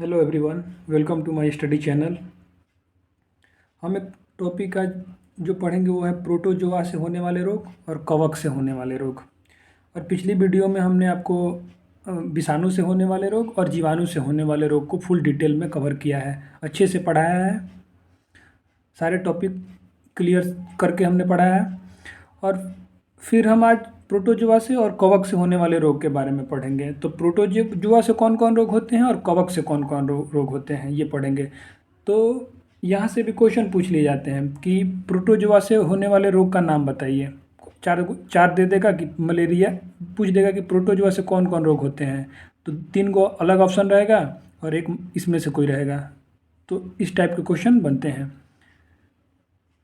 Hello everyone, welcome to my study channel. हम एक topic आज जो पढ़ेंगे वो है प्रोटोजोआ से होने वाले रोग और कवक से होने वाले रोग। और पिछली वीडियो में हमने आपको विषाणु से होने वाले रोग और जीवाणु से होने वाले रोग को फुल डिटेल में कवर किया है, अच्छे से पढ़ाया है, सारे टॉपिक क्लियर करके हमने पढ़ाया है। और फिर हम आज प्रोटोजोआ से और कवक से होने वाले रोग के बारे में पढ़ेंगे। तो प्रोटोजोआ से कौन कौन रोग होते हैं और कवक से कौन कौन रोग होते हैं ये पढ़ेंगे। तो यहाँ से भी क्वेश्चन पूछ लिए जाते हैं कि प्रोटोजोआ से होने वाले रोग का नाम बताइए। चार चार दे देगा कि मलेरिया, पूछ देगा कि प्रोटोजोआ से कौन कौन रोग होते हैं, तो 3 को अलग ऑप्शन रहेगा और एक इसमें से कोई रहेगा। तो इस टाइप के क्वेश्चन बनते हैं।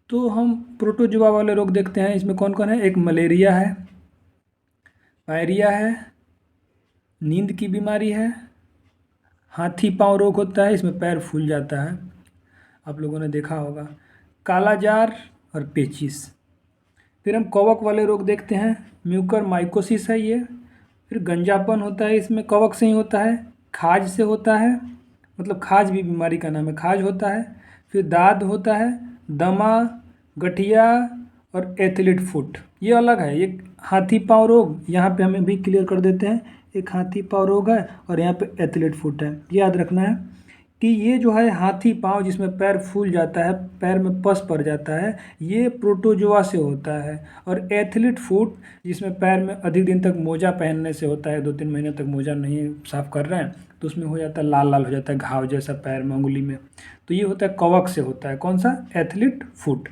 तो हम प्रोटोजोआ वाले रोग देखते हैं। इसमें कौन कौन है? एक मलेरिया है, पायरिया है, नींद की बीमारी है, हाथी पाँव रोग होता है, इसमें पैर फूल जाता है, आप लोगों ने देखा होगा, काला जार और पेचिस। फिर हम कवक वाले रोग देखते हैं। म्यूकर माइकोसिस है ये। फिर गंजापन होता है, इसमें कवक से ही होता है। खाज से होता है, मतलब खाज भी बीमारी का नाम है, खाज होता है। फिर दाद होता है, दमा, गठिया और एथलीट फुट, ये अलग है। ये हाथी पाँव रोग यहाँ पे हमें भी क्लियर कर देते हैं। एक हाथी पाँव रोग है और यहाँ पे एथलीट फुट है। याद रखना है कि ये जो है हाथी पाँव जिसमें पैर फूल जाता है, पैर में पस पड़ जाता है, ये प्रोटोजोआ से होता है। और एथलीट फुट जिसमें पैर में अधिक दिन तक मोजा पहनने से होता है, 2-3 महीने तक मोजा नहीं साफ़ कर रहे हैं तो उसमें हो जाता है, लाल लाल हो जाता है घाव जैसा पैर में, उंगली में, तो ये होता है कवक से होता है। कौन सा? Athlete foot.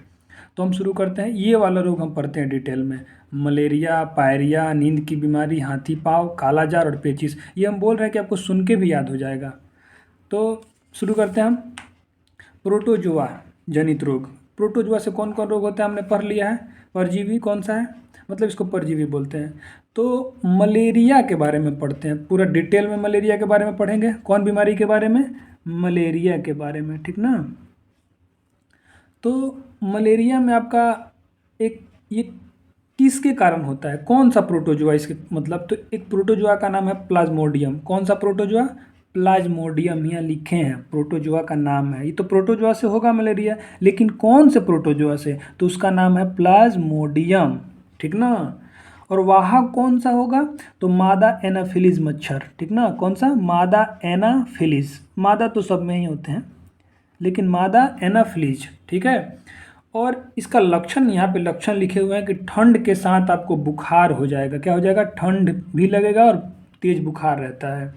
तो हम शुरू करते हैं। ये वाला रोग हम पढ़ते हैं डिटेल में। मलेरिया, पायरिया, नींद की बीमारी, हाथी पाँव, काला जार और पेचिस, ये हम बोल रहे हैं कि आपको सुन के भी याद हो जाएगा। तो शुरू करते हैं हम। प्रोटोजोआ जनित रोग। प्रोटोजोआ से कौन कौन रोग होता है हमने पढ़ लिया है। परजीवी कौन सा है, मतलब इसको परजीवी बोलते हैं। तो मलेरिया के बारे में पढ़ते हैं, पूरा डिटेल में मलेरिया के बारे में पढ़ेंगे। कौन बीमारी के बारे में? मलेरिया के बारे में, ठीक ना। तो मलेरिया में आपका एक ये किसके कारण होता है, कौन सा प्रोटोजोआ इसके, मतलब तो एक प्रोटोजोआ का नाम है प्लाज्मोडियम। कौन सा प्रोटोजोआ? प्लाज्मोडियम, यहाँ लिखे हैं प्रोटोजोआ का नाम है। ये तो प्रोटोजोआ से होगा मलेरिया, लेकिन कौन से प्रोटोजोआ से? तो उसका नाम है प्लाज्मोडियम, ठीक ना। और वाहक कौन सा होगा? तो मादा एनाफिलीज मच्छर, ठीक ना। कौन सा? मादा एनाफिलीज। मादा तो सब में ही होते हैं, लेकिन मादा एनाफिलीज, ठीक है। और इसका लक्षण, यहाँ पे लक्षण लिखे हुए हैं कि ठंड के साथ आपको बुखार हो जाएगा। क्या हो जाएगा? ठंड भी लगेगा और तेज बुखार रहता है।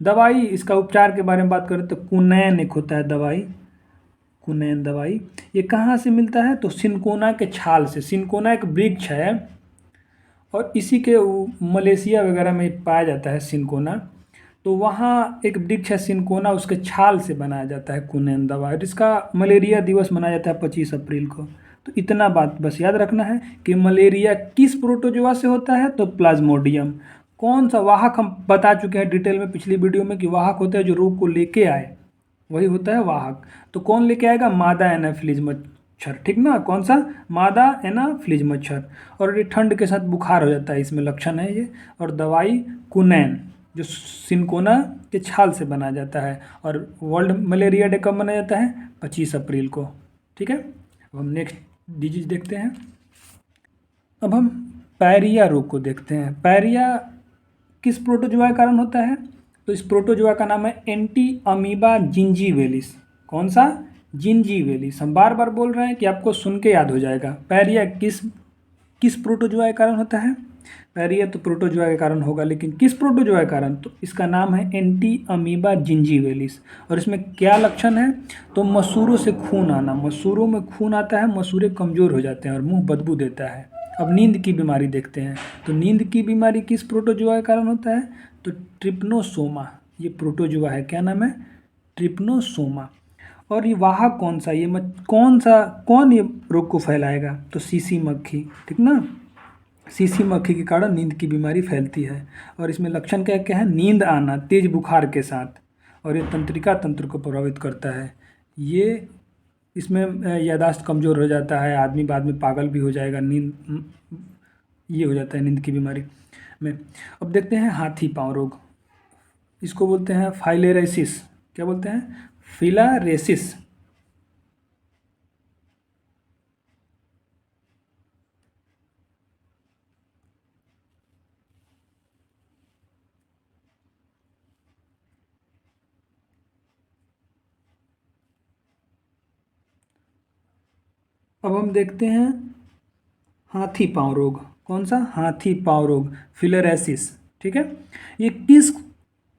दवाई, इसका उपचार के बारे में बात करें तो कुनैन एक होता है दवाई, कुनैन दवाई। ये कहाँ से मिलता है? तो सिनकोना के छाल से। सिनकोना एक वृक्ष है और इसी के मलेशिया वगैरह में पाया जाता है सिनकोना। तो वहाँ एक वृक्ष है सिनकोना, उसके छाल से बनाया जाता है कुनैन दवा। और इसका मलेरिया दिवस मनाया जाता है 25 अप्रैल को। तो इतना बात बस याद रखना है कि मलेरिया किस प्रोटोजोआ से होता है, तो प्लाज्मोडियम। कौन सा वाहक हम बता चुके हैं डिटेल में पिछली वीडियो में कि वाहक होता है जो रोग को लेके आए, वही होता है वाहक। तो कौन लेके आएगा? मादा एनाफिलीज मच्छर, ठीक ना। कौन सा? मादा एनाफिलीज मच्छर। और ये ठंड के साथ बुखार हो जाता है, इसमें लक्षण है ये। और दवाई कुनैन, जो सिनकोना के छाल से बनाया जाता है। और वर्ल्ड मलेरिया डे कब मनाया जाता है? 25 अप्रैल को, ठीक है। अब हम नेक्स्ट डिजीज देखते हैं। अब हम पायरिया रोग को देखते हैं। पायरिया किस प्रोटोजोआ के कारण होता है? तो इस प्रोटोजोआ का नाम है एंटी अमीबा जिंजीवेलिस। कौन सा? जिंजीवेलिस। हम बार बार बोल रहे हैं कि आपको सुन के याद हो जाएगा। पायरिया किस किस प्रोटोजोआ के कारण होता है? पायरिया तो प्रोटोजोआ के कारण होगा, लेकिन किस प्रोटोजोआ के कारण? तो इसका नाम है एंटी अमीबा जिंजीवेलिस। और इसमें क्या लक्षण है? तो मसूरों से खून आना। मसूरों में खून आता है, मसूरे कमज़ोर हो जाते हैं और मुंह बदबू देता है। अब नींद की बीमारी देखते हैं। तो नींद की बीमारी किस प्रोटोजोआ के कारण होता है? तो ट्रिप्नोसोमा, ये प्रोटोजोआ है। क्या नाम है? ट्रिप्नोसोमा। और ये वाहक कौन सा? ये कौन ये रोग को फैलाएगा? तो सीसी मक्खी, ठीक ना। सीसी मक्खी के कारण नींद की बीमारी फैलती है। और इसमें लक्षण क्या क्या है? नींद आना तेज बुखार के साथ, और ये तंत्रिका तंत्र को प्रभावित करता है। ये इसमें याददाश्त कमज़ोर हो जाता है, आदमी बाद में पागल भी हो जाएगा, नींद ये हो जाता है नींद की बीमारी में। अब देखते हैं हाथी पाँव रोग। इसको बोलते हैं फाइलेरियासिस, क्या बोलते हैं? फिलारेसिस। अब हम देखते हैं हाथी पाँव रोग। कौन सा? हाथी पाँव रोग, फिलरेसिस। ठीक है, ये किस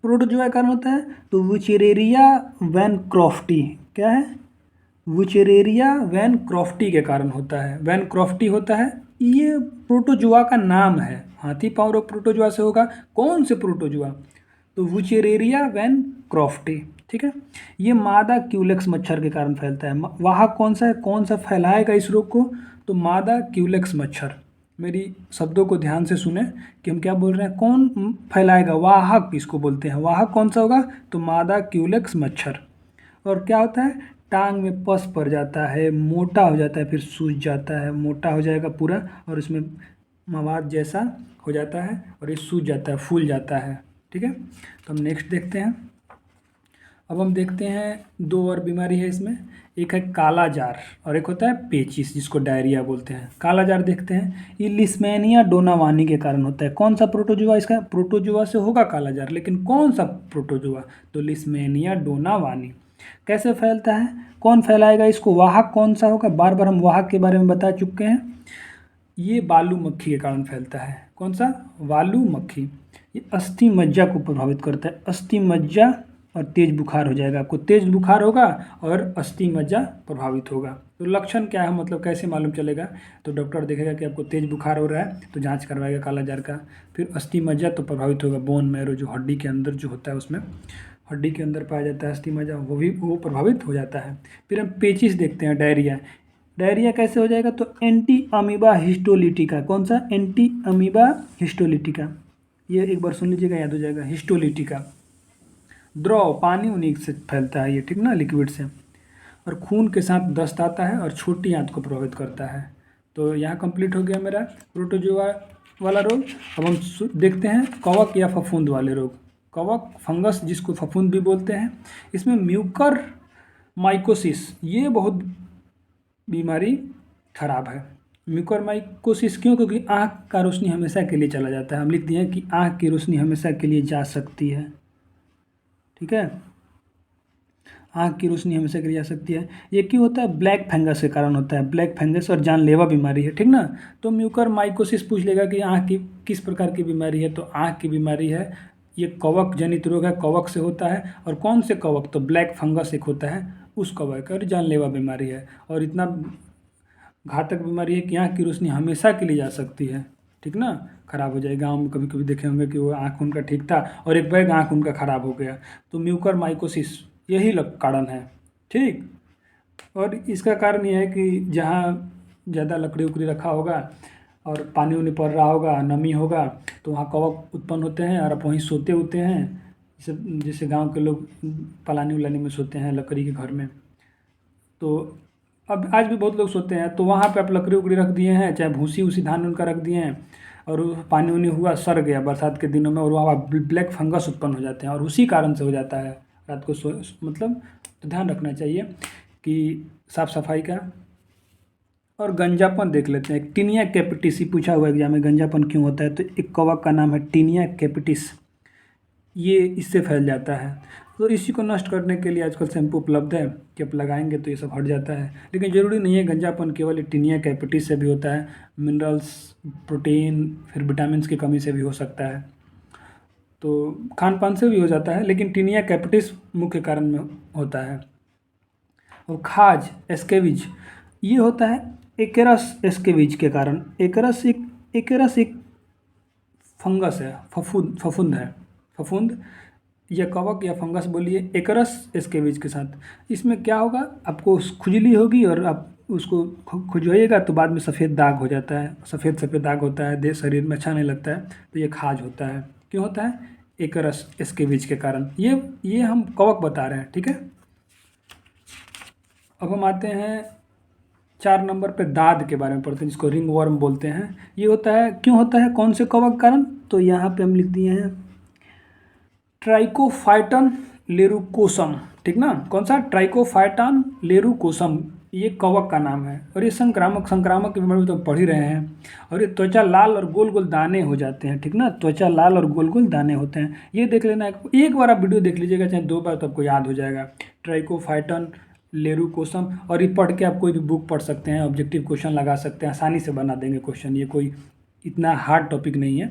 प्रोटोजोआ के कारण होता है? तो वुचेरेरिया वैनक्रॉफ्टी। क्या है? वुचेरेरिया वैनक्रॉफ्टी के कारण होता है। वैनक्रॉफ्टी होता है, ये प्रोटोजोआ का नाम है। हाथी पाँव रोग प्रोटोजोआ से होगा। कौन से प्रोटोजोआ? तो वुचेरेरिया वैनक्रॉफ्टी। ठीक है, ये मादा क्यूलेक्स मच्छर के कारण फैलता है। वाहक कौन सा है? कौन सा फैलाएगा इस रोग को? तो मादा क्यूलेक्स मच्छर। मेरी शब्दों को ध्यान से सुने कि हम क्या बोल रहे हैं। कौन फैलाएगा? वाहक इसको बोलते हैं। वाहक कौन सा होगा? तो मादा क्यूलेक्स मच्छर। और क्या होता है? टांग में पस पड़ जाता है, मोटा हो जाता है, फिर सूज जाता है, मोटा हो जाएगा पूरा, और उसमें मवाद जैसा हो जाता है, और ये सूज जाता है, फूल जाता है। ठीक है, तो हम नेक्स्ट देखते हैं। अब हम देखते हैं दो और बीमारी है इसमें। एक है काला जार और एक होता है पेचिस, जिसको डायरिया बोलते हैं। काला जार देखते हैं, ये लिस्मेनिया डोनावानी के कारण होता है। कौन सा प्रोटोजुआ? इसका प्रोटोजुआ से होगा काला जार, लेकिन कौन सा प्रोटोजुआ? तो लिस्मेनिया डोनावानी। कैसे फैलता है? कौन फैलाएगा इसको? वाहक कौन सा होगा? बार बार हम वाहक के बारे में बता चुके हैं। ये बालू मक्खी के कारण फैलता है। कौन सा? बालू मक्खी। ये अस्थि मज्जा को प्रभावित करता है। अस्थि मज्जा, और तेज बुखार हो जाएगा आपको। तेज बुखार होगा और अस्थि मज्जा प्रभावित होगा। तो लक्षण क्या है, मतलब कैसे मालूम चलेगा? तो डॉक्टर देखेगा कि आपको तेज बुखार हो रहा है तो जांच करवाएगा काला जार का। फिर अस्थि मज्जा तो प्रभावित होगा। बोन मैरो जो हड्डी के अंदर जो होता है, उसमें हड्डी के अंदर पाया जाता है अस्थि मज्जा, वो प्रभावित हो जाता है। फिर हम पेचिस देखते हैं, डायरिया। डायरिया कैसे हो जाएगा? तो एंटी अमीबा हिस्टोलिटिका। कौन सा? Anti amoeba histolytica. ये एक बार सुन लीजिएगा, याद हो जाएगा। हिस्टोलिटिका द्रव, पानी उन्हीं से फैलता है ये, ठीक ना, लिक्विड से। और खून के साथ दस्त आता है और छोटी आंत को प्रभावित करता है। तो यहाँ कंप्लीट हो गया मेरा प्रोटोजोआ वाला रोग। अब हम देखते हैं कवक या फफूंद वाले रोग। कवक, फंगस, जिसको फफूंद भी बोलते हैं। इसमें म्यूकर माइकोसिस, ये बहुत बीमारी खराब है। म्यूकर माइकोसिस क्यों? क्योंकि आँख का रोशनी हमेशा के लिए चला जाता है। हम लिख दिए हैं कि आँख की रोशनी हमेशा के लिए जा सकती है। ठीक है, आँख की रोशनी हमेशा के लिए जा सकती है। ये क्यों होता है? ब्लैक फंगस के कारण होता है। ब्लैक फंगस और जानलेवा बीमारी है, ठीक ना। तो म्यूकर माइकोसिस पूछ लेगा कि आँख की किस प्रकार की बीमारी है, तो आँख की बीमारी है, ये कवक जनित रोग है, कवक से होता है। और कौन से कवक? तो ब्लैक फंगस एक होता है, उस कवक, और जानलेवा बीमारी है। और इतना घातक बीमारी है कि आँख की रोशनी हमेशा के लिए जा सकती है, ठीक ना। खराब हो जाए। गांव में कभी कभी देखे होंगे कि वो आँख उनका ठीक था और एक बैग आँख उनका खराब हो गया। तो म्यूकर माइकोसिस यही कारण है, ठीक। और इसका कारण यह है कि जहाँ ज़्यादा लकड़ी उकड़ी रखा होगा और पानी उनी पड़ रहा होगा, नमी होगा, तो वहाँ कवक उत्पन्न होते हैं और आप वहीं सोते होते हैं। जैसे गांव के लोग पलानी उलानी में सोते हैं, लकड़ी के घर में। तो अब आज भी बहुत लोग सोते हैं, तो वहाँ पे आप लकड़ी उकड़ी रख दिए हैं, चाहे भूसी उसी धान उनका रख दिए हैं, और पानी उनी हुआ, सड़ गया बरसात के दिनों में, और वहाँ ब्लैक फंगस उत्पन्न हो जाते हैं, और उसी कारण से हो जाता है रात को मतलब। तो ध्यान रखना चाहिए कि साफ़ सफाई का। और गंजापन देख लेते हैं। टीनिया कैपिटिस ही पूछा हुआ एग्जाम में, गंजापन क्यों होता है? तो एक कवक का नाम है टीनिया कैपिटिस, ये इससे फैल जाता है। तो इसी को नष्ट करने के लिए आजकल शैम्पू उपलब्ध है कि आप लगाएंगे तो ये सब हट जाता है। लेकिन ज़रूरी नहीं है गंजापन केवल टीनिया कैपिटिस से भी होता है। मिनरल्स, प्रोटीन, फिर विटामिन की कमी से भी हो सकता है। तो खान पान से भी हो जाता है, लेकिन टीनिया कैपिटिस मुख्य कारण में होता है। और खाज, एस्केविज, ये होता है एकरस एस्केविज के कारण। एकरस एक फंगस है, फफूंद है। फफूंद या कवक या फंगस बोलिए, एकरस एस्केविज के साथ। इसमें क्या होगा? आपको खुजली होगी और आप उसको खुजवाइएगा तो बाद में सफ़ेद दाग हो जाता है, सफ़ेद सफ़ेद दाग होता है, देह शरीर में अच्छा नहीं लगता है। तो ये खाज होता है। क्यों होता है? एकरस एस्केविज के कारण। ये हम कवक बता रहे हैं, ठीक है। अब हम आते हैं 4 नंबर पे दाद के बारे में पढ़ते हैं, जिसको रिंग वर्म बोलते हैं। ये होता है, क्यों होता है, कौन से कवक कारण? तो यहाँ पे हम लिख दिए हैं ट्राइकोफाइटन लेरुकोसम, ठीक ना। कौन सा? ट्राइकोफाइटन लेरुकोसम, ये कवक का नाम है। और ये संक्रामक की बीमारी तो पढ़ ही रहे हैं। और ये त्वचा लाल और गोल गोल दाने हो जाते हैं, ठीक ना। त्वचा लाल और गोल गोल दाने होते हैं। ये देख लेना, एक बार आप वीडियो देख लीजिएगा, चाहे 2 बार, तो आपको याद हो जाएगा। ट्राइकोफाइटन लेरुकोसम। और ये पढ़ के आप कोई भी बुक पढ़ सकते हैं, ऑब्जेक्टिव क्वेश्चन लगा सकते हैं, आसानी से बना देंगे क्वेश्चन। ये कोई इतना हार्ड टॉपिक नहीं है।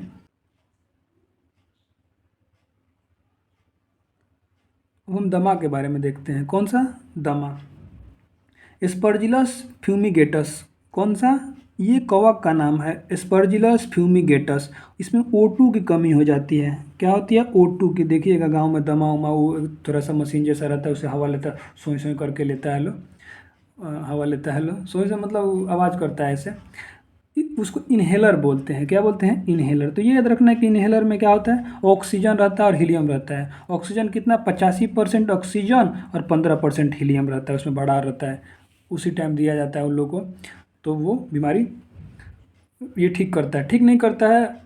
अब हम दमा के बारे में देखते हैं। कौन सा? दमा। एस्परजिलस फ्यूमिगेटस, कौन सा? ये कवक का नाम है, एस्परजिलस फ्यूमिगेटस। इसमें O2 की कमी हो जाती है। क्या होती है? O2 की। देखिएगा गांव में दमा उमा, वो थोड़ा सा मशीन जैसा रहता है, उसे हवा लेता है, सोई सोई करके लेता है लो, हवा लेता है लो, सोई से मतलब आवाज़ करता है ऐसे। उसको इन्हेलर बोलते हैं। क्या बोलते हैं? इन्हेलर। तो ये याद रखना है कि इन्हेलर में क्या होता है? ऑक्सीजन रहता है और हीलियम रहता है। ऑक्सीजन कितना? 85% ऑक्सीजन और 15% हीलियम रहता है, उसमें बड़ा रहता है। उसी टाइम दिया जाता है उन लोगों को, तो वो बीमारी ये ठीक करता है। ठीक नहीं करता है,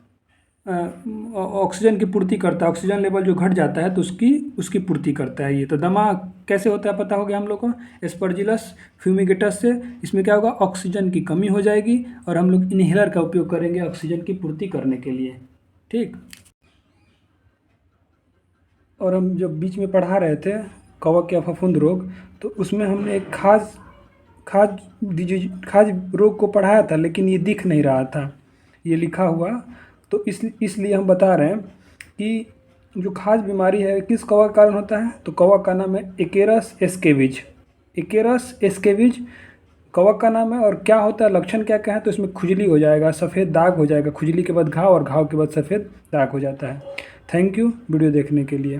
ऑक्सीजन की पूर्ति करता है। ऑक्सीजन लेवल जो घट जाता है तो उसकी पूर्ति करता है ये। तो दमा कैसे होता है पता हो गया हम लोग को, एस्परजिलस फ्यूमिगेटस से। इसमें क्या होगा? ऑक्सीजन की कमी हो जाएगी और हम लोग इन्हेलर का उपयोग करेंगे ऑक्सीजन की पूर्ति करने के लिए, ठीक। और हम जब बीच में पढ़ा रहे थे कवक या फफूंद रोग, तो उसमें हमने एक खाज रोग को पढ़ाया था, लेकिन ये दिख नहीं रहा था, ये लिखा हुआ। तो इसलिए हम बता रहे हैं कि जो खाज बीमारी है किस कवक के कारण होता है। तो कवक का नाम है एकेरस एस्केविज। एकेरस एस्केविज कवक का नाम है। और क्या होता है, लक्षण क्या क्या है? तो इसमें खुजली हो जाएगा, सफ़ेद दाग हो जाएगा, खुजली के बाद घाव और घाव के बाद सफ़ेद दाग हो जाता है। थैंक यू वीडियो देखने के लिए।